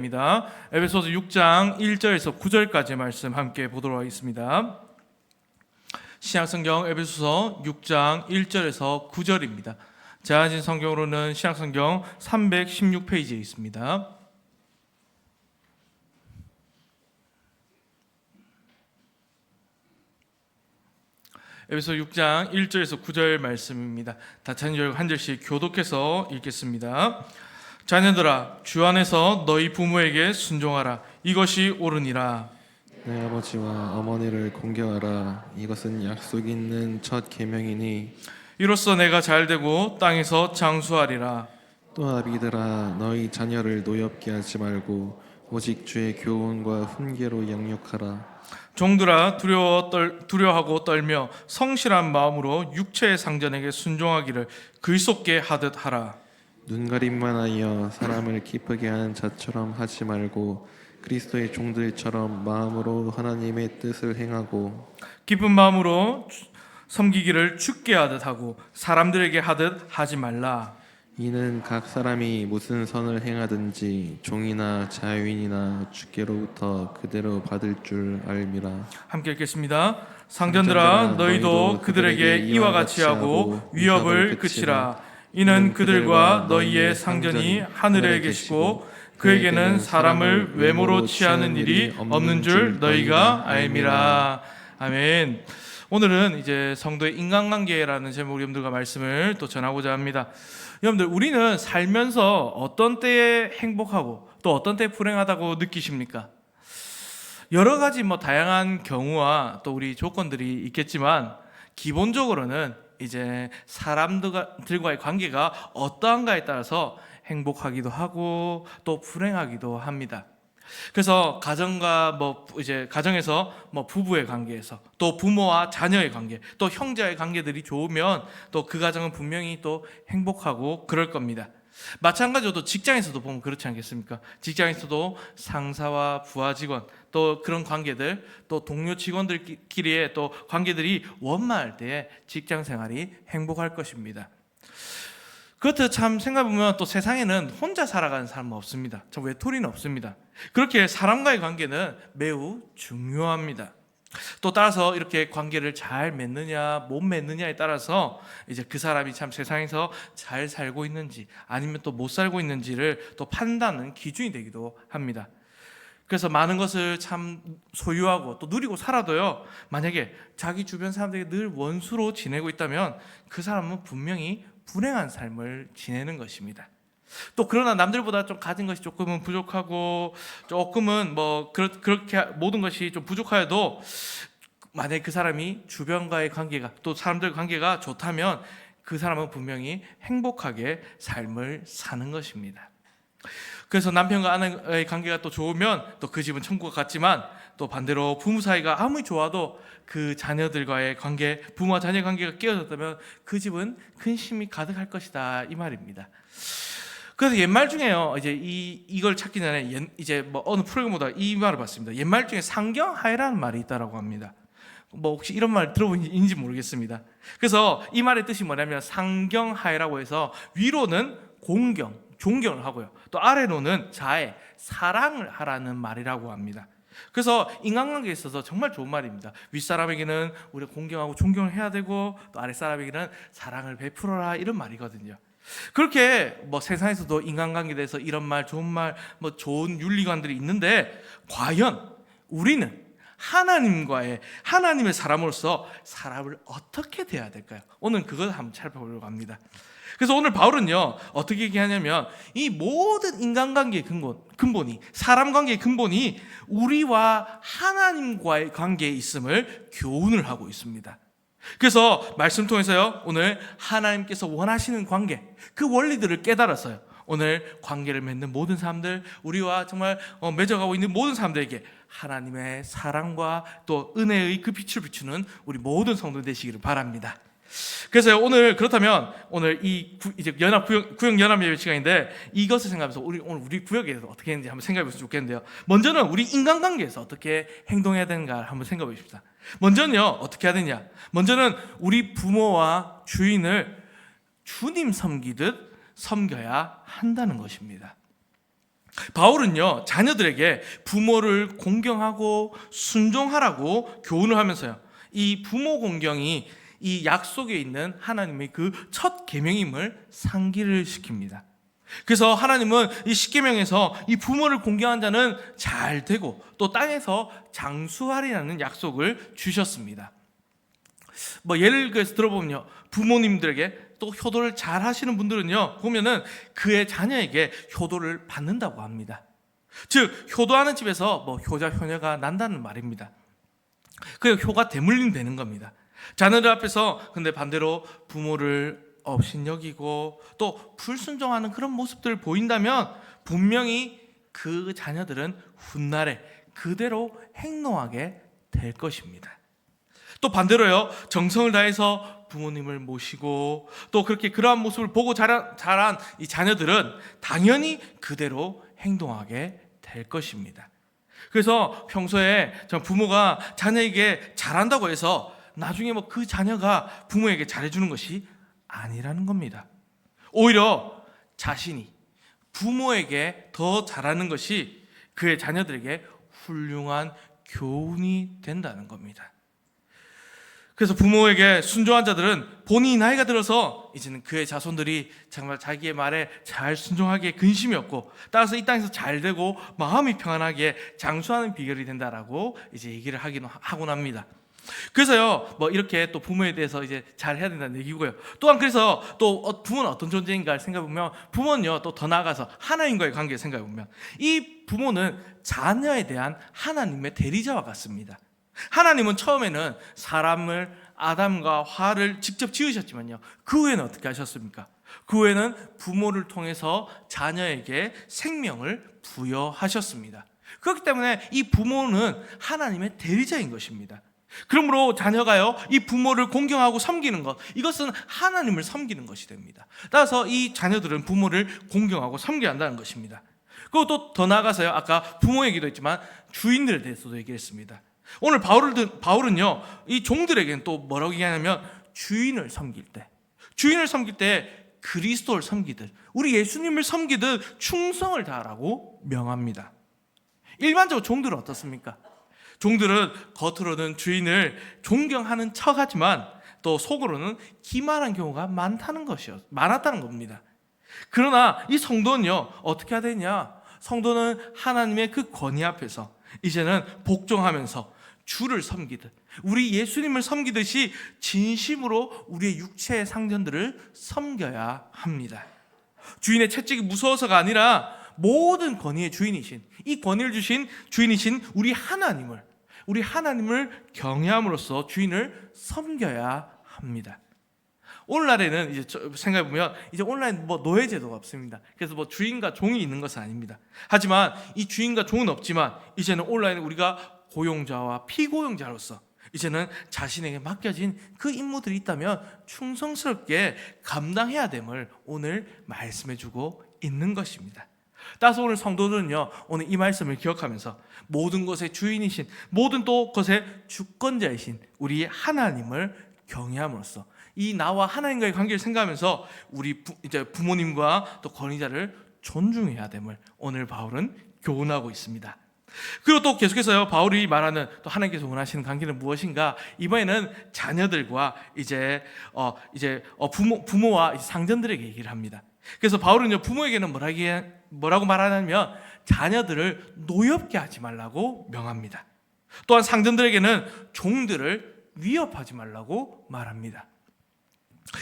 입니다. 에베소서 6장 1절에서 9절까지 말씀 함께 보도록 하겠습니다. 신약성경 에베소서 6장 1절에서 9절입니다. 제한진 성경으로는 신약성경 316페이지에 있습니다. 에베소 6장 1절에서 9절 말씀입니다. 다 한 절씩 교독해서 읽겠습니다. 자녀들아, 주 안에서 너희 부모에게 순종하라. 이것이 옳으니라. 내 아버지와 어머니를 공경하라. 이것은 약속 있는 첫 계명이니 이로써 내가 잘되고 땅에서 장수하리라. 또 아비들아, 너희 자녀를 노엽게 하지 말고 오직 주의 교훈과 훈계로 양육하라. 종들아, 두려워하고 떨며 성실한 마음으로 육체의 상전에게 순종하기를 글속게 하듯 하라. 눈가림만 하여 사람을 기쁘게 하는 자처럼 하지 말고 그리스도의 종들처럼 마음으로 하나님의 뜻을 행하고 기쁜 마음으로 섬기기를 주께 하듯 하고 사람들에게 하듯 하지 말라. 이는 각 사람이 무슨 선을 행하든지 종이나 자유인이나 주께로부터 그대로 받을 줄 알미라. 함께 읽겠습니다. 상전들아, 너희도 그들에게 이와 같이 하고 위협을 그치라. 이는 그들과 너희의 상전이 하늘에 계시고 그에게는 사람을 외모로 취하는 일이 없는 줄 너희가 알미라. 아멘. 오늘은 이제 성도의 인간관계라는 제목으로 여러분들과 말씀을 또 전하고자 합니다. 여러분들, 우리는 살면서 어떤 때에 행복하고 또 어떤 때에 불행하다고 느끼십니까? 여러 가지 다양한 경우와 또 우리 조건들이 있겠지만 기본적으로는 이제 사람들과의 관계가 어떠한가에 따라서 행복하기도 하고 또 불행하기도 합니다. 그래서 가정에서 부부의 관계에서 또 부모와 자녀의 관계, 또 형제와의 관계들이 좋으면 또 그 가정은 분명히 또 행복하고 그럴 겁니다. 마찬가지로 또 직장에서도 보면 그렇지 않겠습니까? 직장에서도 상사와 부하 직원, 또 그런 관계들, 또 동료 직원들끼리의 또 관계들이 원만할 때 직장 생활이 행복할 것입니다. 그렇듯 참 생각해보면 또 세상에는 혼자 살아가는 사람은 없습니다. 참 외톨이는 없습니다. 그렇게 사람과의 관계는 매우 중요합니다. 또 따라서 이렇게 관계를 잘 맺느냐 못 맺느냐에 따라서 이제 그 사람이 참 세상에서 잘 살고 있는지 아니면 또 못 살고 있는지를 또 판단하는 기준이 되기도 합니다. 그래서 많은 것을 참 소유하고 또 누리고 살아도요, 만약에 자기 주변 사람들에게 늘 원수로 지내고 있다면 그 사람은 분명히 불행한 삶을 지내는 것입니다. 또 그러나 남들보다 좀 가진 것이 조금은 부족하고 조금은 그렇게 모든 것이 좀 부족하여도 만약에 그 사람이 주변과의 관계가 또 사람들과 관계가 좋다면 그 사람은 분명히 행복하게 삶을 사는 것입니다. 그래서 남편과 아내의 관계가 또 좋으면 또 그 집은 천국 같지만 또 반대로 부부 사이가 아무리 좋아도 그 자녀들과의 관계, 부모와 자녀 관계가 깨어졌다면 그 집은 근심이 가득할 것이다, 이 말입니다. 그래서 옛말 중에요, 이제 이걸 찾기 전에 어느 프로그램보다 이 말을 봤습니다. 옛말 중에 상경하회라는 말이 있다라고 합니다. 혹시 이런 말 들어보는지 모르겠습니다. 그래서 이 말의 뜻이 뭐냐면 상경하회라고 해서 위로는 공경, 존경을 하고요, 또 아래로는 자애, 사랑을 하라는 말이라고 합니다. 그래서 인간관계에 있어서 정말 좋은 말입니다. 윗사람에게는 우리가 공경하고 존경을 해야 되고 또 아랫사람에게는 사랑을 베풀어라, 이런 말이거든요. 그렇게 세상에서도 인간관계에 대해서 이런 말, 좋은 말, 좋은 윤리관들이 있는데 과연 우리는 하나님의 사람으로서 사람을 어떻게 대해야 될까요? 오늘 그걸 한번 살펴보려고 합니다. 그래서 오늘 바울은요, 어떻게 얘기하냐면 이 모든 인간관계의 근본이, 사람 관계의 근본이 우리와 하나님과의 관계에 있음을 교훈을 하고 있습니다. 그래서 말씀 통해서요, 오늘 하나님께서 원하시는 관계, 그 원리들을 깨달았어요. 오늘 관계를 맺는 모든 사람들, 우리와 정말 맺어가고 있는 모든 사람들에게 하나님의 사랑과 또 은혜의 그 빛을 비추는 우리 모든 성도 되시기를 바랍니다. 그래서 그렇다면 오늘 이제 구역 연합 예배 시간인데 이것을 생각하면서 오늘 우리 구역에 대해서 어떻게 했는지 한번 생각해 보시면 좋겠는데요. 먼저는 우리 인간관계에서 어떻게 행동해야 되는가 한번 생각해 보십시다. 먼저는요, 어떻게 해야 되냐? 먼저는 우리 부모와 주인을 주님 섬기듯 섬겨야 한다는 것입니다. 바울은요, 자녀들에게 부모를 공경하고 순종하라고 교훈을 하면서요, 이 부모 공경이 이 약속에 있는 하나님의 그 첫 계명임을 상기를 시킵니다. 그래서 하나님은 이 십계명에서 이 부모를 공경한 자는 잘 되고 또 땅에서 장수하리라는 약속을 주셨습니다. 예를 들어서 들어보면요, 부모님들에게 또 효도를 잘 하시는 분들은요, 보면은 그의 자녀에게 효도를 받는다고 합니다. 즉 효도하는 집에서 효자 효녀가 난다는 말입니다. 그 효가 대물림 되는 겁니다. 자녀들 앞에서 근데 반대로 부모를 업신여기고 또 불순종하는 그런 모습들을 보인다면 분명히 그 자녀들은 훗날에 그대로 행동하게 될 것입니다. 또 반대로요, 정성을 다해서 부모님을 모시고 또 그렇게 그러한 모습을 보고 자란 이 자녀들은 당연히 그대로 행동하게 될 것입니다. 그래서 평소에 부모가 자녀에게 잘한다고 해서 나중에 그 자녀가 부모에게 잘해주는 것이 아니라는 겁니다. 오히려 자신이 부모에게 더 잘하는 것이 그의 자녀들에게 훌륭한 교훈이 된다는 겁니다. 그래서 부모에게 순종한 자들은 본인이 나이가 들어서 이제는 그의 자손들이 정말 자기의 말에 잘 순종하기에 근심이 없고 따라서 이 땅에서 잘 되고 마음이 평안하게 장수하는 비결이 된다라고 이제 얘기를 하곤 합니다. 그래서요, 이렇게 또 부모에 대해서 이제 잘 해야 된다는 얘기고요. 또한 그래서 또 부모는 어떤 존재인가를 생각해보면 부모는요, 또 더 나아가서 하나님과의 관계를 생각해보면 이 부모는 자녀에 대한 하나님의 대리자와 같습니다. 하나님은 처음에는 사람을 아담과 하와를 직접 지으셨지만요, 그 후에는 어떻게 하셨습니까? 그 후에는 부모를 통해서 자녀에게 생명을 부여하셨습니다. 그렇기 때문에 이 부모는 하나님의 대리자인 것입니다. 그러므로 자녀가요, 이 부모를 공경하고 섬기는 것, 이것은 하나님을 섬기는 것이 됩니다. 따라서 이 자녀들은 부모를 공경하고 섬겨야 한다는 것입니다. 그리고 또 더 나아가서요, 아까 부모 얘기도 했지만 주인들에 대해서도 얘기했습니다. 오늘 바울은요, 이 종들에게는 또 뭐라고 얘기하냐면 주인을 섬길 때 그리스도를 섬기듯 우리 예수님을 섬기듯 충성을 다하라고 명합니다. 일반적으로 종들은 어떻습니까? 종들은 겉으로는 주인을 존경하는 척하지만 또 속으로는 기만한 경우가 많았다는 겁니다. 그러나 이 성도는요, 어떻게 해야 되냐? 성도는 하나님의 그 권위 앞에서 이제는 복종하면서 주를 섬기듯 우리 예수님을 섬기듯이 진심으로 우리의 육체의 상전들을 섬겨야 합니다. 주인의 채찍이 무서워서가 아니라 모든 권위의 주인이신, 이 권위를 주신 주인이신 우리 하나님을 경외함으로써 주인을 섬겨야 합니다. 오늘날에는 이제 생각해보면 이제 온라인 노예 제도가 없습니다. 그래서 주인과 종이 있는 것은 아닙니다. 하지만 이 주인과 종은 없지만 이제는 온라인에 우리가 고용자와 피고용자로서 이제는 자신에게 맡겨진 그 임무들이 있다면 충성스럽게 감당해야 됨을 오늘 말씀해주고 있는 것입니다. 따라서 오늘 성도들은요, 오늘 이 말씀을 기억하면서 모든 것의 주인이신, 모든 또 것의 주권자이신 우리 하나님을 경외함으로써 이 나와 하나님과의 관계를 생각하면서 우리 이제 부모님과 또 권위자를 존중해야 됨을 오늘 바울은 교훈하고 있습니다. 그리고 또 계속해서요, 바울이 말하는 또 하나님께서 원하시는 관계는 무엇인가? 이번에는 자녀들과 부모와 상전들에게 얘기를 합니다. 그래서 바울은요, 부모에게는 뭐라고 말하냐면 자녀들을 노엽게 하지 말라고 명합니다. 또한 상전들에게는 종들을 위협하지 말라고 말합니다.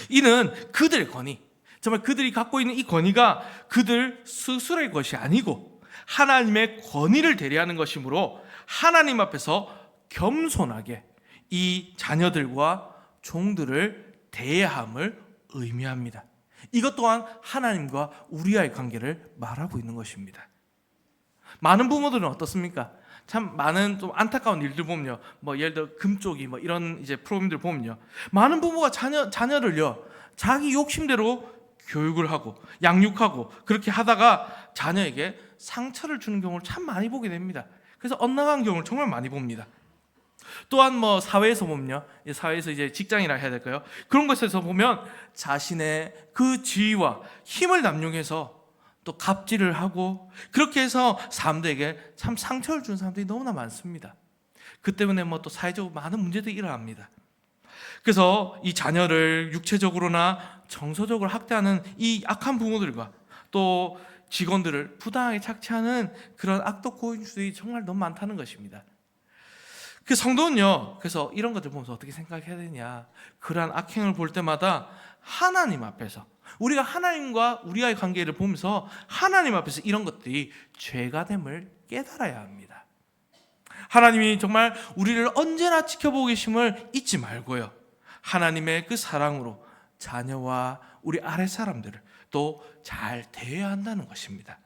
이는 그들의 권위, 정말 그들이 갖고 있는 이 권위가 그들 스스로의 것이 아니고 하나님의 권위를 대리하는 것이므로 하나님 앞에서 겸손하게 이 자녀들과 종들을 대해야 함을 의미합니다. 이것 또한 하나님과 우리와의 관계를 말하고 있는 것입니다. 많은 부모들은 어떻습니까? 참 많은 좀 안타까운 일들 보면요, 예를 들어 금쪽이 이런 이제 프로그램들 보면요, 많은 부모가 자녀를요 자기 욕심대로 교육을 하고 양육하고 그렇게 하다가 자녀에게 상처를 주는 경우를 참 많이 보게 됩니다. 그래서 엇나간 경우를 정말 많이 봅니다. 또한 사회에서 보면요, 사회에서 이제 직장이라 해야 될까요? 그런 것에서 보면 자신의 그 지위와 힘을 남용해서 또 갑질을 하고 그렇게 해서 사람들에게 참 상처를 준 사람들이 너무나 많습니다. 그 때문에 뭐 또 사회적으로 많은 문제들이 일어납니다. 그래서 이 자녀를 육체적으로나 정서적으로 학대하는 이 악한 부모들과 또 직원들을 부당하게 착취하는 그런 악덕 고인주들이 정말 너무 많다는 것입니다. 그 성도는요, 그래서 이런 것들 보면서 어떻게 생각해야 되냐, 그러한 악행을 볼 때마다 하나님 앞에서, 우리가 하나님과 우리와의 관계를 보면서 하나님 앞에서 이런 것들이 죄가 됨을 깨달아야 합니다. 하나님이 정말 우리를 언제나 지켜보고 계심을 잊지 말고요, 하나님의 그 사랑으로 자녀와 우리 아랫 사람들을 또 잘 대해야 한다는 것입니다.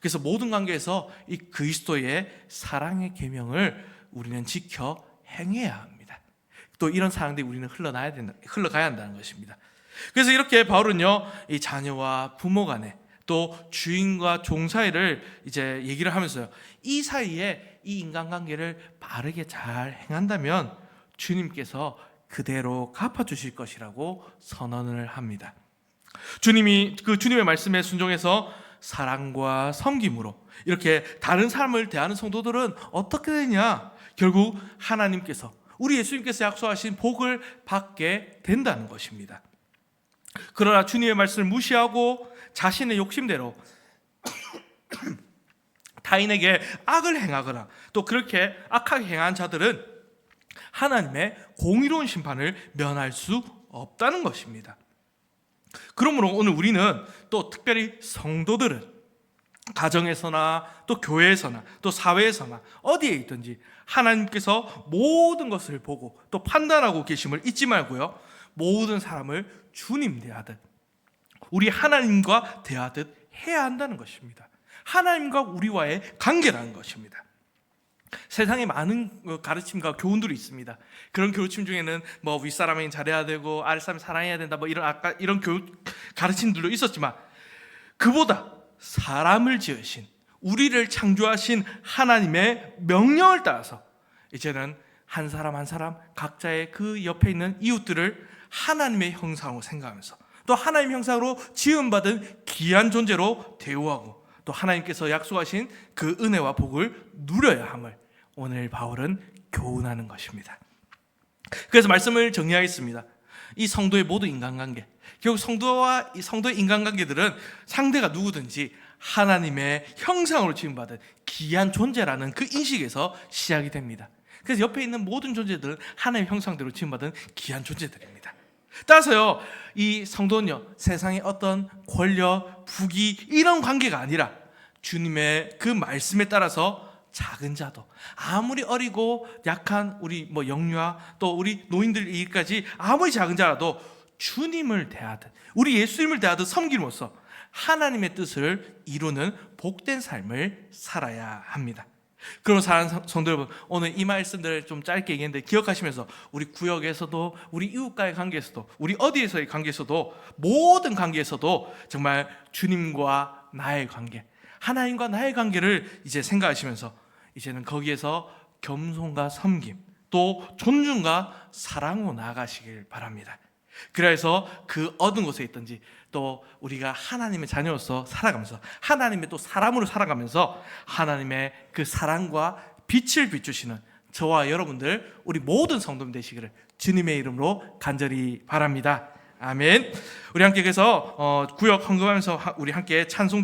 그래서 모든 관계에서 이 그리스도의 사랑의 계명을 우리는 지켜 행해야 합니다. 또 이런 사랑들이 우리는 흘러가야 한다는 것입니다. 그래서 이렇게 바울은요, 이 자녀와 부모 간에 또 주인과 종 사이를 이제 얘기를 하면서요, 이 사이에 이 인간관계를 바르게 잘 행한다면 주님께서 그대로 갚아주실 것이라고 선언을 합니다. 주님이 그 주님의 말씀에 순종해서 사랑과 섬김으로 이렇게 다른 사람을 대하는 성도들은 어떻게 되냐? 결국 하나님께서, 우리 예수님께서 약속하신 복을 받게 된다는 것입니다. 그러나 주님의 말씀을 무시하고 자신의 욕심대로 타인에게 악을 행하거나 또 그렇게 악하게 행한 자들은 하나님의 공의로운 심판을 면할 수 없다는 것입니다. 그러므로 오늘 우리는 또 특별히 성도들은 가정에서나 또 교회에서나 또 사회에서나 어디에 있든지 하나님께서 모든 것을 보고 또 판단하고 계심을 잊지 말고요, 모든 사람을 주님 대하듯 우리 하나님과 대하듯 해야 한다는 것입니다. 하나님과 우리와의 관계라는 것입니다. 세상에 많은 가르침과 교훈들이 있습니다. 그런 가르침 중에는 뭐 윗사람이 잘해야 되고 아랫사람이 사랑해야 된다, 뭐 이런 가르침들도 있었지만, 그보다 사람을 지으신, 우리를 창조하신 하나님의 명령을 따라서 이제는 한 사람 한 사람 각자의 그 옆에 있는 이웃들을 하나님의 형상으로 생각하면서 또 하나님의 형상으로 지음받은 귀한 존재로 대우하고 또 하나님께서 약속하신 그 은혜와 복을 누려야 함을 오늘 바울은 교훈하는 것입니다. 그래서 말씀을 정리하겠습니다. 이 성도의 모든 인간관계, 결국 성도와 이 성도의 인간관계들은 상대가 누구든지 하나님의 형상으로 지음받은 귀한 존재라는 그 인식에서 시작이 됩니다. 그래서 옆에 있는 모든 존재들은 하나님의 형상대로 지음받은 귀한 존재들입니다. 따라서요, 이 성도는요, 세상의 어떤 권력, 부귀 이런 관계가 아니라 주님의 그 말씀에 따라서 작은 자도, 아무리 어리고 약한 우리 뭐 영유아 또 우리 노인들 일까지 아무리 작은 자라도 주님을 대하듯, 우리 예수님을 대하듯 섬김으로써 하나님의 뜻을 이루는 복된 삶을 살아야 합니다. 그런 사랑하는 성도 여러분, 오늘 이 말씀들을 좀 짧게 얘기했는데 기억하시면서 우리 구역에서도, 우리 이웃과의 관계에서도, 우리 어디에서의 관계에서도, 모든 관계에서도 정말 주님과 나의 관계, 하나님과 나의 관계를 이제 생각하시면서 이제는 거기에서 겸손과 섬김 또 존중과 사랑으로 나아가시길 바랍니다. 그래서 그 어떤 곳에 있든지 또 우리가 하나님의 자녀로서 살아가면서 하나님의 또 사람으로 살아가면서 하나님의 그 사랑과 빛을 비추시는 저와 여러분들, 우리 모든 성도님 되시기를 주님의 이름으로 간절히 바랍니다. 아멘. 우리 함께 그래서 구역 헌금하면서 우리 함께 찬송